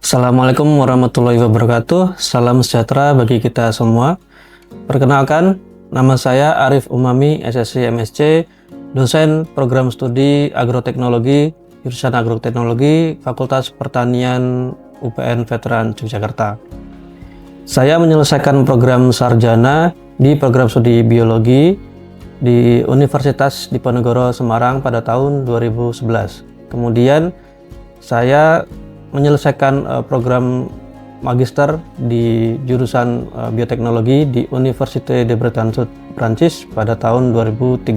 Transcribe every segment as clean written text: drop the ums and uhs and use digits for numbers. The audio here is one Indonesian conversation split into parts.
Assalamualaikum warahmatullahi wabarakatuh. Salam sejahtera bagi kita semua. Perkenalkan, nama saya Arif Umami, SSC MSc, dosen program studi agroteknologi, jurusan agroteknologi, Fakultas Pertanian UPN Veteran Yogyakarta. Saya menyelesaikan program sarjana di program studi biologi di Universitas Diponegoro Semarang pada tahun 2011. Kemudian saya menyelesaikan program magister di jurusan bioteknologi di Université de Bretagne Prancis pada tahun 2013.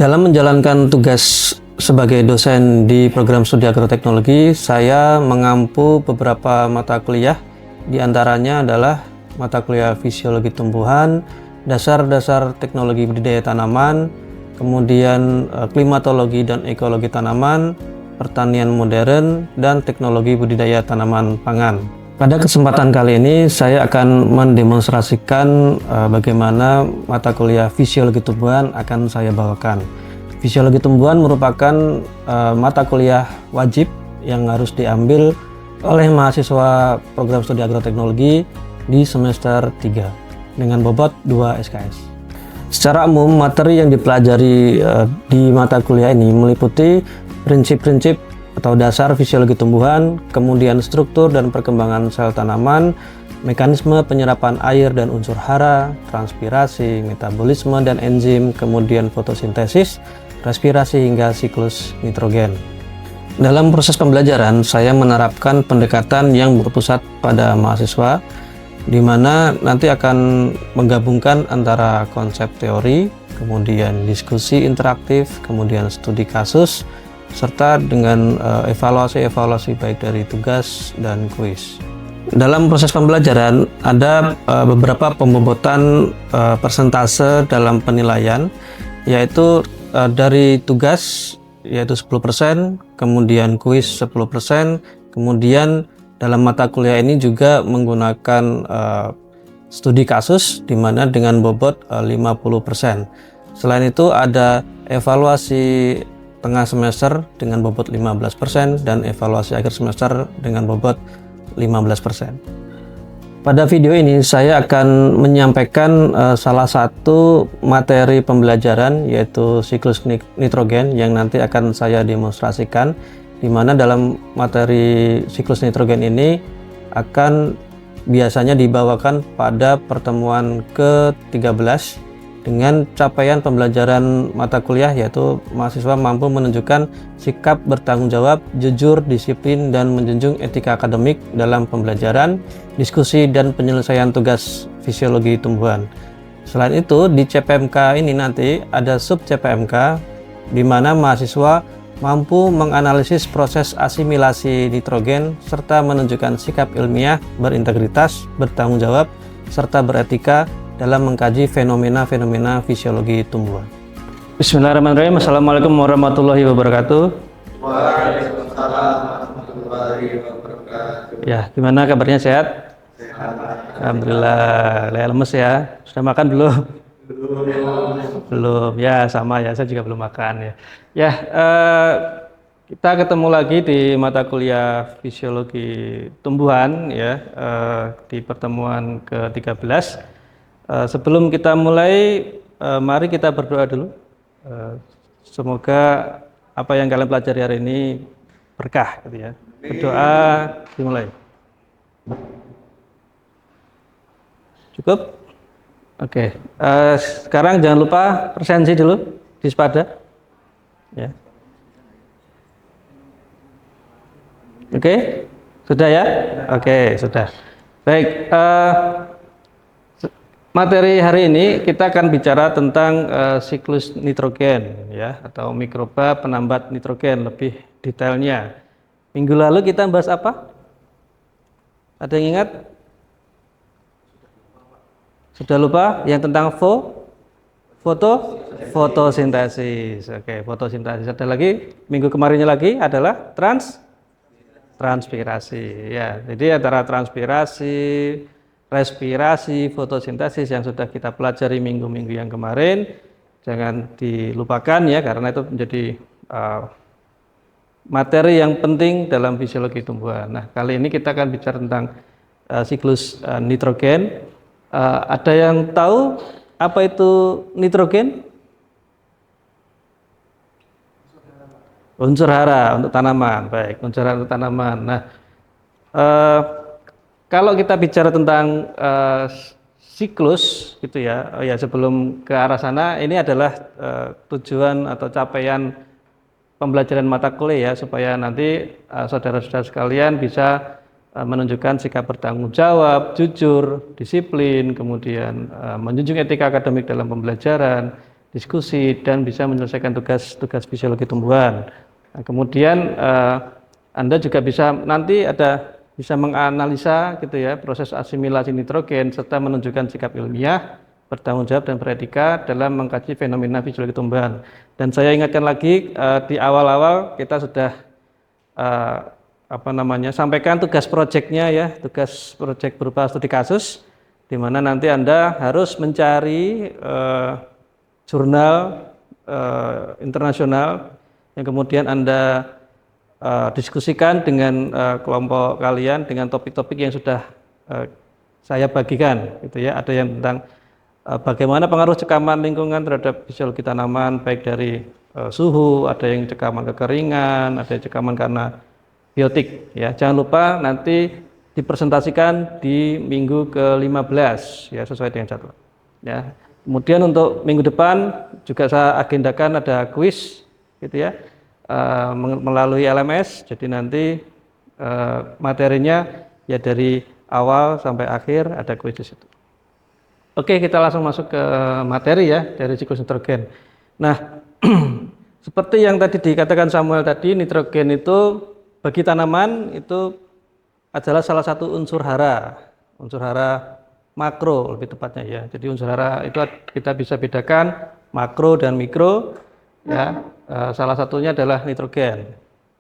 Dalam menjalankan tugas sebagai dosen di program studi agroteknologi, saya mengampu beberapa mata kuliah, di antaranya adalah mata kuliah fisiologi tumbuhan, dasar-dasar teknologi budidaya tanaman, kemudian klimatologi dan ekologi tanaman, pertanian modern, dan teknologi budidaya tanaman pangan. Pada kesempatan kali ini saya akan mendemonstrasikan bagaimana mata kuliah fisiologi tumbuhan akan saya bawakan. Fisiologi tumbuhan merupakan mata kuliah wajib yang harus diambil oleh mahasiswa program studi agroteknologi di semester 3 dengan bobot 2 SKS. Secara umum, materi yang dipelajari di mata kuliah ini meliputi prinsip-prinsip atau dasar fisiologi tumbuhan, kemudian struktur dan perkembangan sel tanaman, mekanisme penyerapan air dan unsur hara, transpirasi, metabolisme dan enzim, kemudian fotosintesis, respirasi hingga siklus nitrogen. Dalam proses pembelajaran, saya menerapkan pendekatan yang berpusat pada mahasiswa, di mana nanti akan menggabungkan antara konsep teori, kemudian diskusi interaktif, kemudian studi kasus, serta dengan evaluasi baik dari tugas dan kuis. Dalam proses pembelajaran ada beberapa pembobotan persentase dalam penilaian, yaitu dari tugas yaitu 10%, kemudian kuis 10%, kemudian dalam mata kuliah ini juga menggunakan studi kasus di mana dengan bobot 50%. Selain itu ada evaluasi tengah semester dengan bobot 15% dan evaluasi akhir semester dengan bobot 15%. Pada video ini saya akan menyampaikan salah satu materi pembelajaran, yaitu siklus nitrogen yang nanti akan saya demonstrasikan, di mana dalam materi siklus nitrogen ini akan biasanya dibawakan pada pertemuan ke-13 dengan capaian pembelajaran mata kuliah, yaitu mahasiswa mampu menunjukkan sikap bertanggung jawab, jujur, disiplin, dan menjunjung etika akademik dalam pembelajaran, diskusi, dan penyelesaian tugas fisiologi tumbuhan. Selain itu, di CPMK ini nanti ada sub CPMK, di mana mahasiswa mampu menganalisis proses asimilasi nitrogen serta menunjukkan sikap ilmiah, berintegritas, bertanggung jawab, serta beretika dalam mengkaji fenomena-fenomena fisiologi tumbuhan. Bismillahirrahmanirrahim. Assalamualaikum warahmatullahi wabarakatuh. Waalaikumsalam warahmatullahi wabarakatuh. Ya, gimana kabarnya, sehat? Sehat. Alhamdulillah. Lemes ya. Sudah makan belum? Belum. Ya, sama ya. Saya juga belum makan ya. Ya, kita ketemu lagi di mata kuliah fisiologi tumbuhan ya, di pertemuan ke-13. Sebelum kita mulai, mari kita berdoa dulu. Semoga apa yang kalian pelajari hari ini berkah, gitu ya. Berdoa, dimulai. Cukup? Oke. Sekarang jangan lupa presensi dulu di Spada. Ya. Oke, sudah ya? Oke, sudah. Baik. Materi hari ini kita akan bicara tentang siklus nitrogen ya, atau mikroba penambat nitrogen lebih detailnya. Minggu lalu kita bahas apa? Ada yang ingat? Sudah lupa? Yang tentang fotosintesis. Oke, fotosintesis. Ada lagi? Minggu kemarinnya lagi adalah transpirasi ya. Jadi antara transpirasi, respirasi, fotosintesis yang sudah kita pelajari minggu-minggu yang kemarin jangan dilupakan ya, karena itu menjadi materi yang penting dalam fisiologi tumbuhan. Nah, kali ini kita akan bicara tentang siklus nitrogen. Ada yang tahu apa itu nitrogen? Unsur hara untuk tanaman. Baik, unsur hara untuk tanaman. Nah, kalau kita bicara tentang siklus gitu ya, ya sebelum ke arah sana, ini adalah tujuan atau capaian pembelajaran mata kuliah ya, supaya nanti saudara-saudara sekalian bisa menunjukkan sikap bertanggung jawab, jujur, disiplin, kemudian menjunjung etika akademik dalam pembelajaran, diskusi, dan bisa menyelesaikan tugas-tugas fisiologi tumbuhan. Nah, kemudian Anda juga bisa nanti bisa menganalisa gitu ya proses asimilasi nitrogen serta menunjukkan sikap ilmiah, bertanggung jawab dan beretika dalam mengkaji fenomena fisiologi tumbuhan. Dan saya ingatkan lagi di awal-awal kita sudah sampaikan tugas proyeknya ya, tugas proyek berupa studi kasus, di mana nanti Anda harus mencari jurnal internasional yang kemudian Anda diskusikan dengan kelompok kalian dengan topik-topik yang sudah saya bagikan gitu ya. Ada yang tentang bagaimana pengaruh cekaman lingkungan terhadap fisiologi tanaman, baik dari suhu, ada yang cekaman kekeringan, ada yang cekaman karena biotik ya. Jangan lupa nanti dipresentasikan di minggu ke-15 ya, sesuai dengan jadwal ya. Kemudian untuk minggu depan juga saya agendakan ada kuis gitu ya, melalui LMS. Jadi nanti materinya ya dari awal sampai akhir ada kuis di situ. Oke, kita langsung masuk ke materi ya dari siklus nitrogen. Nah, seperti yang tadi dikatakan Samuel tadi, nitrogen itu bagi tanaman itu adalah salah satu unsur hara makro lebih tepatnya ya. Jadi unsur hara itu kita bisa bedakan makro dan mikro ya. Salah satunya adalah nitrogen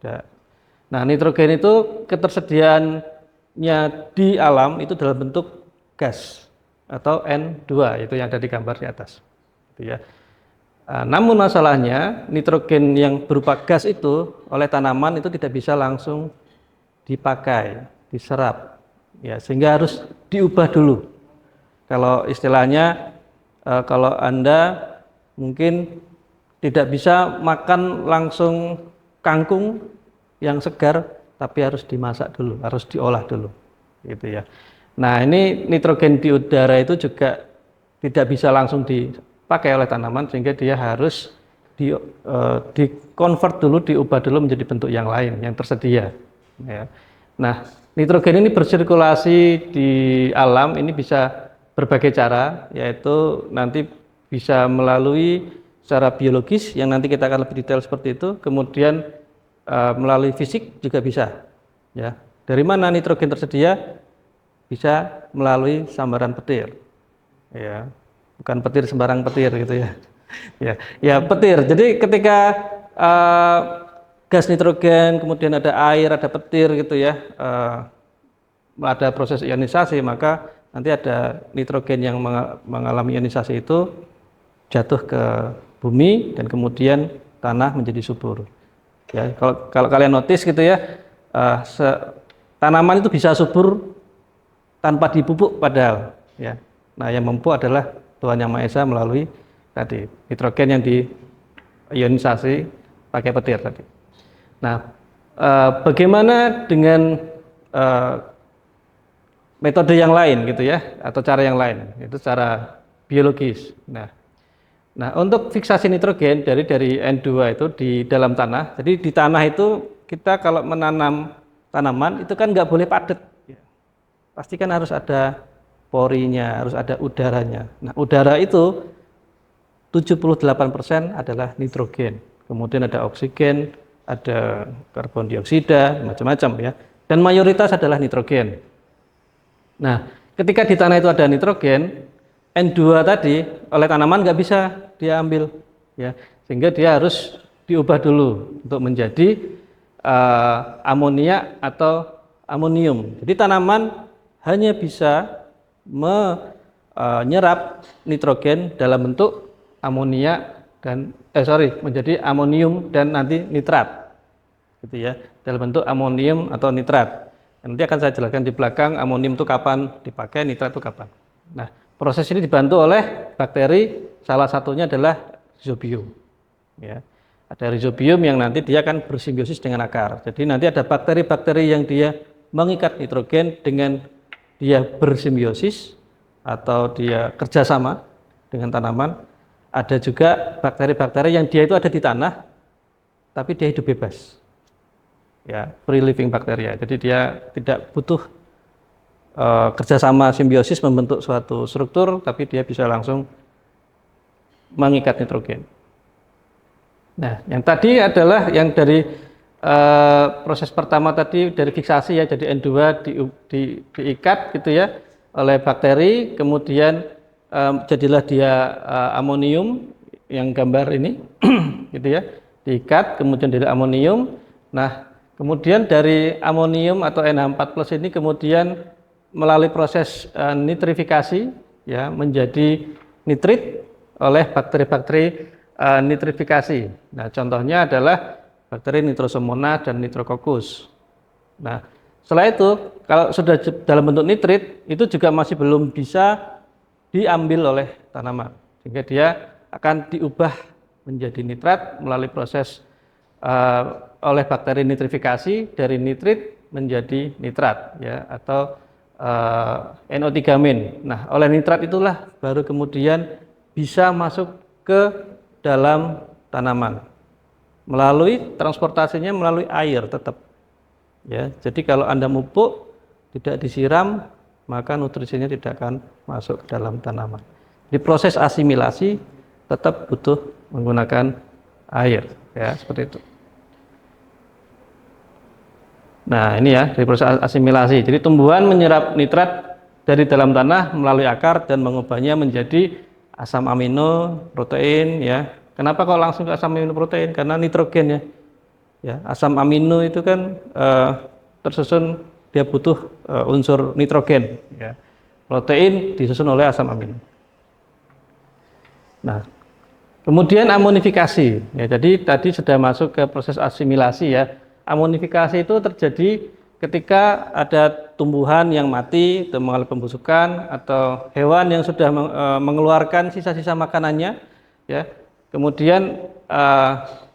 ya. Nah, nitrogen itu ketersediaannya di alam itu dalam bentuk gas atau N2, itu yang ada di gambar di atas gitu ya. Namun masalahnya nitrogen yang berupa gas itu oleh tanaman itu tidak bisa langsung dipakai, diserap ya, sehingga harus diubah dulu. Kalau istilahnya kalau Anda mungkin tidak bisa makan langsung kangkung yang segar, tapi harus dimasak dulu, harus diolah dulu gitu ya. Nah, ini nitrogen di udara itu juga tidak bisa langsung dipakai oleh tanaman, sehingga dia harus di-convert dulu, diubah dulu menjadi bentuk yang lain, yang tersedia ya. Nah, nitrogen ini bersirkulasi di alam ini bisa berbagai cara, yaitu nanti bisa melalui secara biologis yang nanti kita akan lebih detail seperti itu, kemudian melalui fisik juga bisa ya. Dari mana nitrogen tersedia? Bisa melalui sambaran petir ya, bukan petir sembarang petir gitu ya. Ya petir. Jadi ketika gas nitrogen, kemudian ada air, ada petir gitu ya, ada proses ionisasi, maka nanti ada nitrogen yang mengalami ionisasi itu jatuh ke bumi dan kemudian tanah menjadi subur ya. Kalau kalian notice gitu ya, tanaman itu bisa subur tanpa dipupuk padahal ya. Nah, yang memupuk adalah Tuhan Yang Maha Esa melalui tadi nitrogen yang diionisasi pakai petir tadi. Nah, bagaimana dengan metode yang lain gitu ya, atau cara yang lain, itu cara biologis. Nah, untuk fiksasi nitrogen dari N2 itu di dalam tanah. Jadi di tanah itu kita kalau menanam tanaman itu kan nggak boleh padat. Pasti kan harus ada porinya, harus ada udaranya. Nah, udara itu 78% adalah nitrogen. Kemudian ada oksigen, ada karbon dioksida, macam-macam ya. Dan mayoritas adalah nitrogen. Nah, ketika di tanah itu ada nitrogen, N2 tadi oleh tanaman nggak bisa dia ambil ya. Sehingga dia harus diubah dulu untuk menjadi amonia atau amonium. Jadi tanaman hanya bisa menyerap nitrogen dalam bentuk amonia dan menjadi amonium dan nanti nitrat gitu ya, dalam bentuk amonium atau nitrat. Nanti akan saya jelaskan di belakang amonium itu kapan dipakai, nitrat itu kapan. Nah, proses ini dibantu oleh bakteri, salah satunya adalah Rhizobium. Ya. Ada Rhizobium yang nanti dia akan bersimbiosis dengan akar. Jadi nanti ada bakteri-bakteri yang dia mengikat nitrogen dengan dia bersimbiosis atau dia kerjasama dengan tanaman. Ada juga bakteri-bakteri yang dia itu ada di tanah, tapi dia hidup bebas. Ya, free living bacteria. Jadi dia tidak butuh kerjasama simbiosis membentuk suatu struktur, tapi dia bisa langsung mengikat nitrogen. Nah, yang tadi adalah yang dari proses pertama tadi dari fiksasi ya, jadi N2 diikat gitu ya oleh bakteri, kemudian jadilah dia amonium yang gambar ini gitu ya, diikat kemudian dari amonium. Nah, kemudian dari amonium atau NH4+ ini kemudian melalui proses nitrifikasi ya menjadi nitrit oleh bakteri-bakteri nitrifikasi. Nah, contohnya adalah bakteri Nitrosomonas dan Nitrococcus. Nah, setelah itu kalau sudah dalam bentuk nitrit itu juga masih belum bisa diambil oleh tanaman, sehingga dia akan diubah menjadi nitrat melalui proses oleh bakteri nitrifikasi dari nitrit menjadi nitrat ya, atau NO3-. Nah, oleh nitrat itulah baru kemudian bisa masuk ke dalam tanaman melalui transportasinya melalui air tetap ya. Jadi kalau Anda pupuk tidak disiram, maka nutrisinya tidak akan masuk ke dalam tanaman. Di proses asimilasi tetap butuh menggunakan air ya, seperti itu. Nah, ini ya dari proses asimilasi. Jadi tumbuhan menyerap nitrat dari dalam tanah melalui akar dan mengubahnya menjadi asam amino, protein ya. Kenapa kok langsung ke asam amino protein? Karena nitrogen ya. Ya, asam amino itu kan tersusun dia butuh unsur nitrogen ya. Protein disusun oleh asam amino. Nah, kemudian amonifikasi. Ya, jadi tadi sudah masuk ke proses asimilasi ya. Amonifikasi itu terjadi ketika ada tumbuhan yang mati atau mengalami pembusukan atau hewan yang sudah mengeluarkan sisa-sisa makanannya ya, kemudian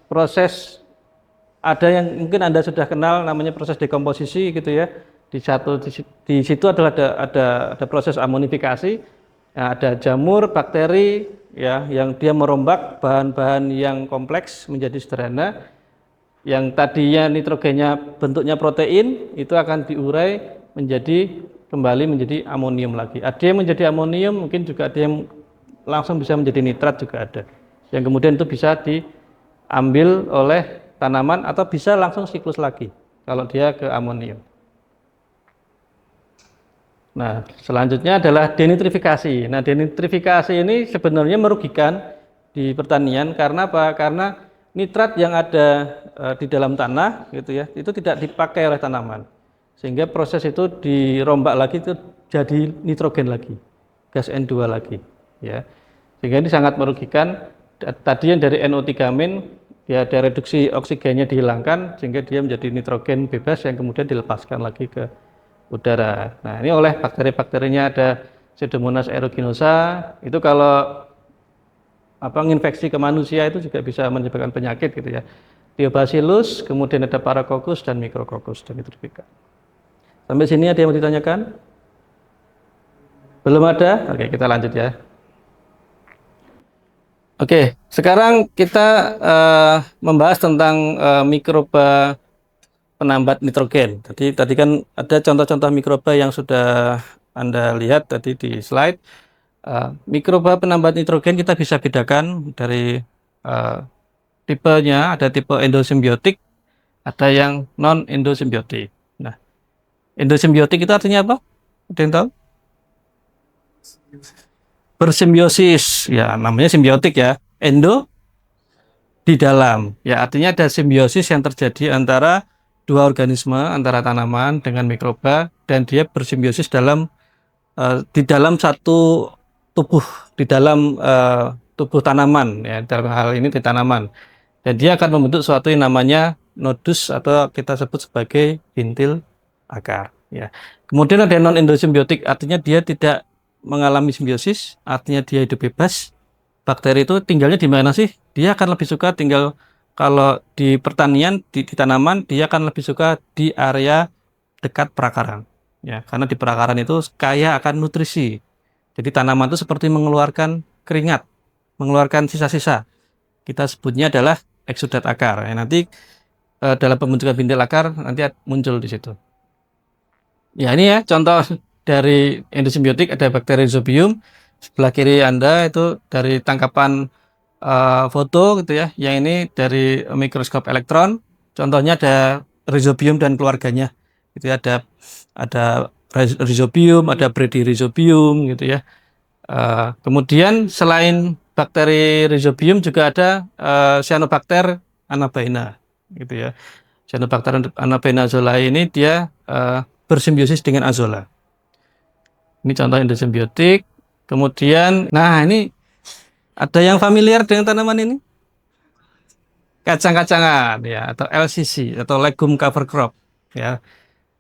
proses ada yang mungkin Anda sudah kenal namanya proses dekomposisi gitu ya, di situ adalah ada proses amonifikasi ya, ada jamur bakteri ya yang dia merombak bahan-bahan yang kompleks menjadi sederhana. Yang tadinya nitrogennya bentuknya protein itu akan diurai kembali menjadi amonium lagi. Ada yang menjadi amonium, mungkin juga ada yang langsung bisa menjadi nitrat juga ada. Yang kemudian itu bisa diambil oleh tanaman atau bisa langsung siklus lagi kalau dia ke amonium. Nah, selanjutnya adalah denitrifikasi. Nah, denitrifikasi ini sebenarnya merugikan di pertanian karena apa? Karena nitrat yang ada di dalam tanah gitu ya, itu tidak dipakai oleh tanaman. Sehingga proses itu dirombak lagi itu jadi nitrogen lagi, gas N2 lagi ya. Sehingga ini sangat merugikan. Tadi yang dari NO3- dia ada reduksi oksigennya dihilangkan sehingga dia menjadi nitrogen bebas yang kemudian dilepaskan lagi ke udara. Nah, ini oleh bakteri-bakterinya ada Pseudomonas aeruginosa, itu kalau nginfeksi ke manusia itu juga bisa menyebabkan penyakit gitu ya. Thiobacillus, kemudian ada Paracoccus dan Micrococcus dan nitrifika. Sampai sini ada yang mau ditanyakan? Belum ada? Oke, kita lanjut ya. Oke, sekarang kita membahas tentang mikroba penambat nitrogen. Tadi kan ada contoh-contoh mikroba yang sudah Anda lihat tadi di slide. Mikroba penambat nitrogen kita bisa bedakan dari tipenya, ada tipe endosimbiotik, ada yang non endosimbiotik. Nah, endosimbiotik itu artinya apa? Ada yang tahu? Bersimbiosis, ya namanya simbiotik ya. Endo di dalam, ya artinya ada simbiosis yang terjadi antara dua organisme, antara tanaman dengan mikroba, dan dia bersimbiosis di dalam satu tubuh, di dalam tubuh tanaman ya, dalam hal ini di tanaman, dan dia akan membentuk suatu yang namanya nodus atau kita sebut sebagai bintil akar. Ya. Kemudian ada non endosimbiotik, artinya dia tidak mengalami simbiosis, artinya dia hidup bebas. Bakteri itu tinggalnya di mana sih? Dia akan lebih suka tinggal kalau di pertanian, di tanaman, dia akan lebih suka di area dekat perakaran. Ya, karena di perakaran itu kaya akan nutrisi. Jadi tanaman itu seperti mengeluarkan keringat, mengeluarkan sisa-sisa. Kita sebutnya adalah eksudat akar. Ya, nanti dalam pembentukan bintil akar nanti muncul di situ. Ya ini ya contoh dari endosimbiotik, ada bakteri Rhizobium. Sebelah kiri Anda itu dari tangkapan foto gitu ya. Yang ini dari mikroskop elektron. Contohnya ada Rhizobium dan keluarganya. Itu ada Rhizobium, ada Bradyrhizobium gitu ya. Kemudian selain bakteri Rhizobium juga ada Cyanobacter anabaena gitu ya. Cyanobacter anabaena azolae ini dia bersimbiosis dengan azolla. Ini contoh endosimbiotik. Kemudian, nah ini ada yang familiar dengan tanaman ini? Kacang-kacangan ya, atau LCC atau legume cover crop ya.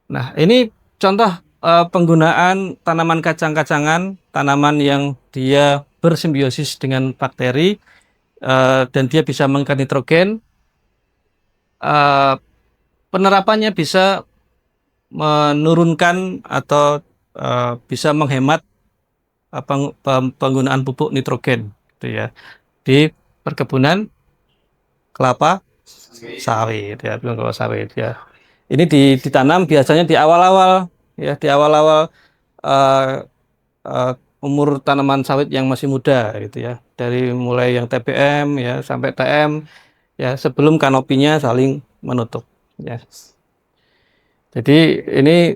Nah, ini contoh penggunaan tanaman kacang-kacangan, tanaman yang dia bersimbiosis dengan bakteri dan dia bisa mengangkat nitrogen. Penerapannya bisa menurunkan atau bisa menghemat penggunaan pupuk nitrogen gitu ya di perkebunan kelapa sawit ya, kelapa sawit ya. Ini ditanam biasanya di awal-awal ya, di awal-awal umur tanaman sawit yang masih muda gitu ya. Dari mulai yang TBM ya sampai TM ya, sebelum kanopinya saling menutup ya. Jadi ini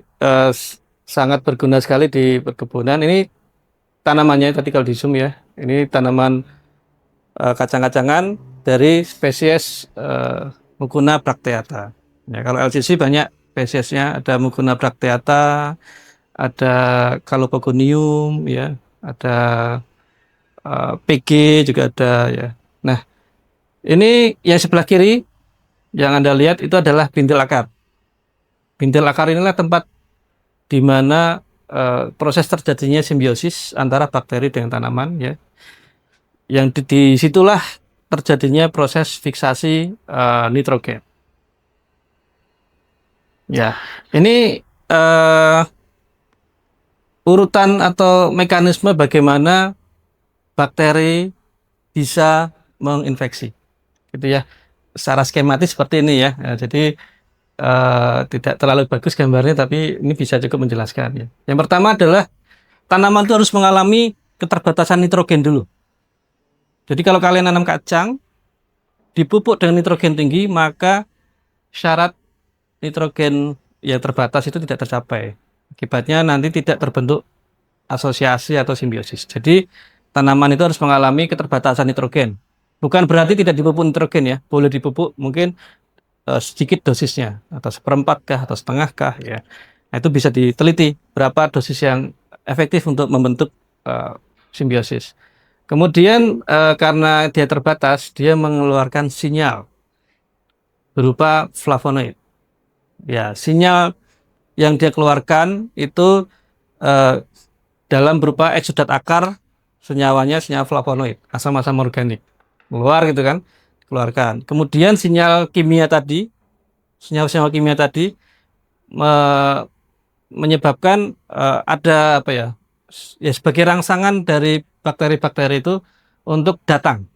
sangat berguna sekali di perkebunan. Ini tanamannya tadi kalau di zoom ya, ini tanaman kacang-kacangan dari spesies Mucuna bracteata. Ya, kalau LCC banyak spesiesnya, ada Mucuna bracteata, ada Calopogonium, ya, ada PG juga ada ya. Nah, ini yang sebelah kiri yang Anda lihat itu adalah bintil akar. Bintil akar inilah tempat di mana proses terjadinya simbiosis antara bakteri dengan tanaman ya. Yang disitulah terjadinya proses fiksasi nitrogen. Ya, ini urutan atau mekanisme bagaimana bakteri bisa menginfeksi, gitu ya. Secara skematis seperti ini ya. Jadi tidak terlalu bagus gambarnya, tapi ini bisa cukup menjelaskan ya. Yang pertama adalah tanaman itu harus mengalami keterbatasan nitrogen dulu. Jadi kalau kalian nanam kacang, dipupuk dengan nitrogen tinggi, maka syarat nitrogen yang terbatas itu tidak tercapai. Akibatnya nanti tidak terbentuk asosiasi atau simbiosis. Jadi tanaman itu harus mengalami keterbatasan nitrogen. Bukan berarti tidak dipupuk nitrogen ya, boleh dipupuk mungkin sedikit dosisnya, atau seperempat kah, atau setengah kah ya. Nah, itu bisa diteliti berapa dosis yang efektif untuk membentuk simbiosis. Kemudian karena dia terbatas, dia mengeluarkan sinyal berupa flavonoid. Ya, sinyal yang dia keluarkan itu dalam berupa eksudat akar, senyawanya sinyal flavonoid, asam-asam organik. Keluar gitu kan, keluarkan. Kemudian sinyal kimia tadi, senyawa kimia tadi menyebabkan ada apa ya? Ya sebagai rangsangan dari bakteri-bakteri itu untuk datang.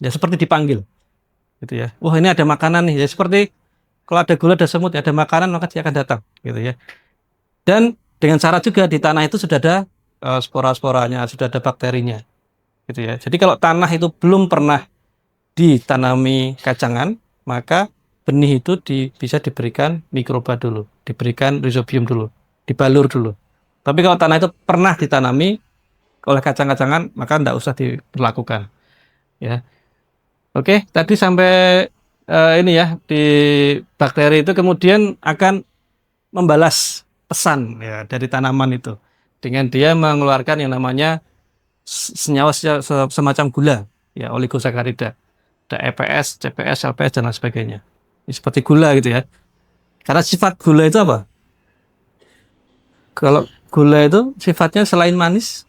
Ya seperti dipanggil. Gitu ya. Wah, ini ada makanan nih. Ya seperti kalau ada gula, ada semut, ya, ada makanan, maka dia akan datang, gitu ya. Dan dengan cara juga di tanah itu sudah ada spora-sporanya, sudah ada bakterinya. Gitu ya. Jadi kalau tanah itu belum pernah ditanami kacangan, maka benih itu bisa diberikan mikroba dulu, diberikan rhizobium dulu, dibalur dulu. Tapi kalau tanah itu pernah ditanami oleh kacang-kacangan, maka tidak usah diberlakukan. Ya, oke. Tadi sampai ini ya, di bakteri itu kemudian akan membalas pesan ya dari tanaman itu dengan dia mengeluarkan yang namanya senyawa semacam gula, ya, oligosakarida, ada EPS, CPS, LPS dan lain sebagainya. seperti gula gitu ya. Karena sifat gula itu apa? Kalau gula itu sifatnya selain manis,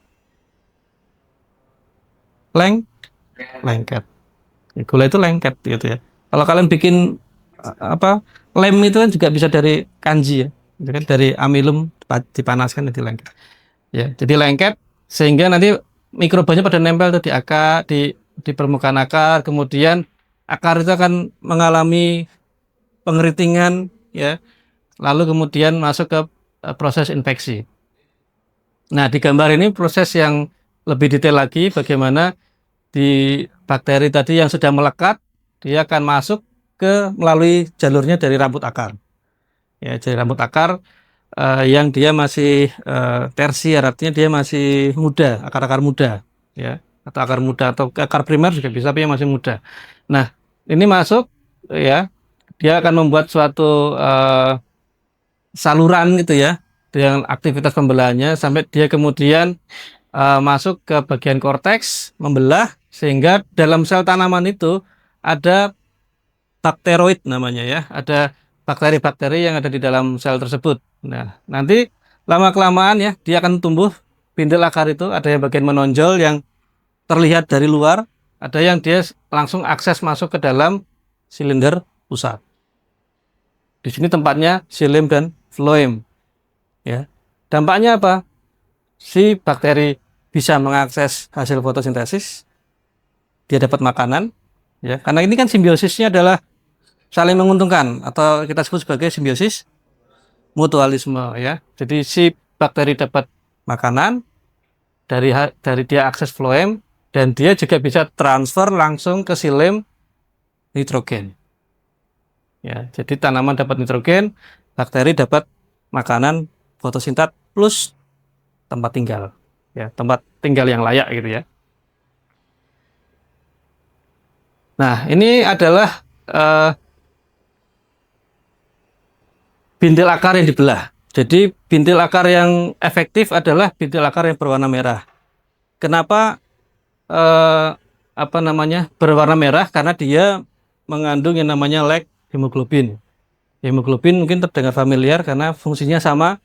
lengket. Ya, gula itu lengket gitu ya. Kalau kalian bikin apa lem itu kan juga bisa dari kanji ya, itu kan dari amilum dipanaskan jadi lengket. Ya, jadi lengket sehingga nanti mikrobanya pada nempel tuh di akar, di permukaan akar, kemudian akar itu akan mengalami pengeritingan ya, lalu kemudian masuk ke proses infeksi. Nah, di gambar ini proses yang lebih detail lagi bagaimana di bakteri tadi yang sudah melekat, dia akan masuk melalui jalurnya dari rambut akar. Ya, dari rambut akar yang dia masih tersier, artinya dia masih muda, akar-akar muda, ya, atau akar muda atau akar primer juga bisa, tapi yang masih muda. Nah, ini masuk, ya, dia akan membuat suatu saluran gitu ya, dengan aktivitas pembelahannya sampai dia kemudian masuk ke bagian korteks, membelah, sehingga dalam sel tanaman itu ada bakteroid namanya ya, ada bakteri-bakteri yang ada di dalam sel tersebut. Nah, nanti lama-kelamaan ya, dia akan tumbuh pindel akar itu, ada yang bagian menonjol yang terlihat dari luar, ada yang dia langsung akses masuk ke dalam silinder pusat. Di sini tempatnya xilem dan floem. Ya. Dampaknya apa? Si bakteri bisa mengakses hasil fotosintesis, dia dapat makanan, ya. Karena ini kan simbiosisnya adalah saling menguntungkan atau kita sebut sebagai simbiosis mutualisme ya. Jadi si bakteri dapat makanan dari dia akses floem dan dia juga bisa transfer langsung ke xilem nitrogen. Ya, jadi tanaman dapat nitrogen, bakteri dapat makanan fotosintat plus tempat tinggal. Ya, tempat tinggal yang layak gitu ya. Nah, ini adalah bintil akar yang dibelah. Jadi bintil akar yang efektif adalah bintil akar yang berwarna merah. Kenapa berwarna merah? Karena dia mengandung yang namanya like hemoglobin. Hemoglobin mungkin terdengar familiar karena fungsinya sama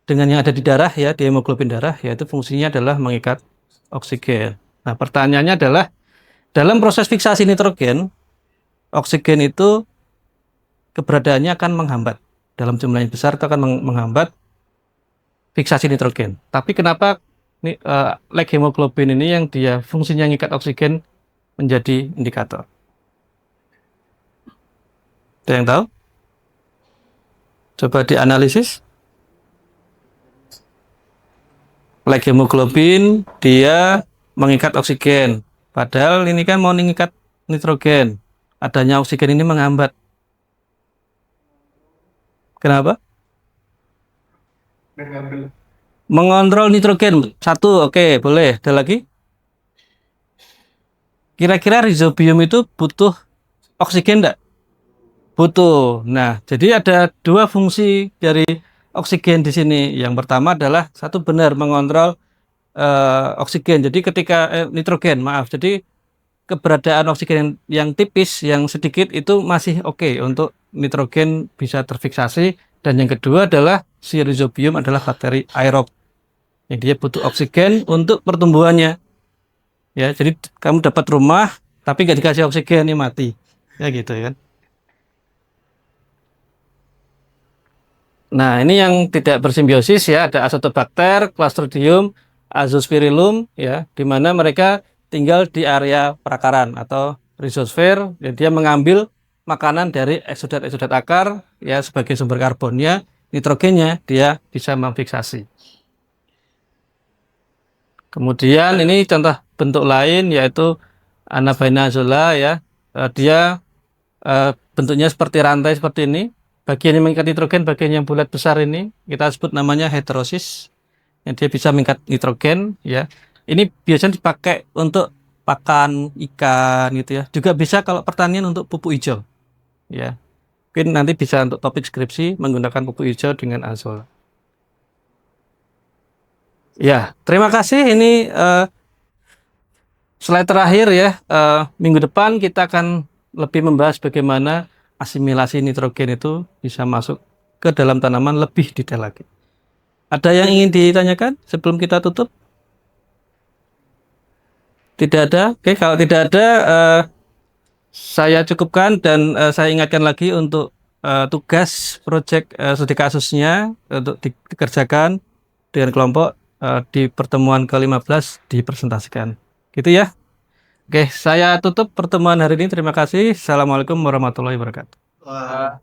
dengan yang ada di darah ya, di hemoglobin darah, yaitu fungsinya adalah mengikat oksigen. Nah, pertanyaannya adalah dalam proses fiksasi nitrogen, oksigen itu keberadaannya akan menghambat. Dalam jumlah yang besar itu akan menghambat fiksasi nitrogen. Tapi kenapa like hemoglobin ini yang dia fungsinya mengikat oksigen menjadi indikator? Ada yang tahu? Coba dianalisis. Like hemoglobin dia mengikat oksigen. Padahal ini kan mau mengikat nitrogen. Adanya oksigen ini menghambat. Kenapa? Mengontrol nitrogen. Satu, oke, boleh. Ada lagi? Kira-kira rhizobium itu butuh oksigen enggak? Butuh. Nah, jadi ada dua fungsi dari oksigen di sini. Yang pertama adalah satu benar mengontrol oksigen. Jadi ketika nitrogen, maaf. Jadi keberadaan oksigen yang tipis, yang sedikit itu masih oke untuk nitrogen bisa terfiksasi. Dan yang kedua adalah si rhizobium adalah bakteri aerob. Yang dia butuh oksigen untuk pertumbuhannya. Ya, jadi kamu dapat rumah tapi nggak dikasih oksigen, ini mati. Ya gitu ya. Nah, ini yang tidak bersimbiosis ya, ada Azotobacter, Clostridium, Azospirillum ya, di mana mereka tinggal di area perakaran atau rhizosfer, dan dia mengambil makanan dari eksudat-eksudat akar ya sebagai sumber karbonnya, nitrogennya dia bisa memfiksasi. Kemudian ini contoh bentuk lain yaitu Anabainazola ya, dia bentuknya seperti rantai seperti ini. Bagian yang mengikat nitrogen, bagian yang bulat besar ini kita sebut namanya heterosis, yang dia bisa mengikat nitrogen ya. Ini biasanya dipakai untuk pakan ikan gitu ya. Juga bisa kalau pertanian untuk pupuk hijau ya. Mungkin nanti bisa untuk topik skripsi menggunakan pupuk hijau dengan azol. Ya, terima kasih. Ini slide terakhir ya. Minggu depan kita akan lebih membahas bagaimana asimilasi nitrogen itu bisa masuk ke dalam tanaman lebih detail lagi. Ada yang ingin ditanyakan sebelum kita tutup? Tidak ada? Oke, kalau tidak ada, saya cukupkan dan saya ingatkan lagi untuk tugas proyek studi kasusnya untuk dikerjakan dengan kelompok di pertemuan ke-15 dipresentasikan. Gitu ya. Oke, saya tutup pertemuan hari ini. Terima kasih. Assalamualaikum warahmatullahi wabarakatuh. Wah.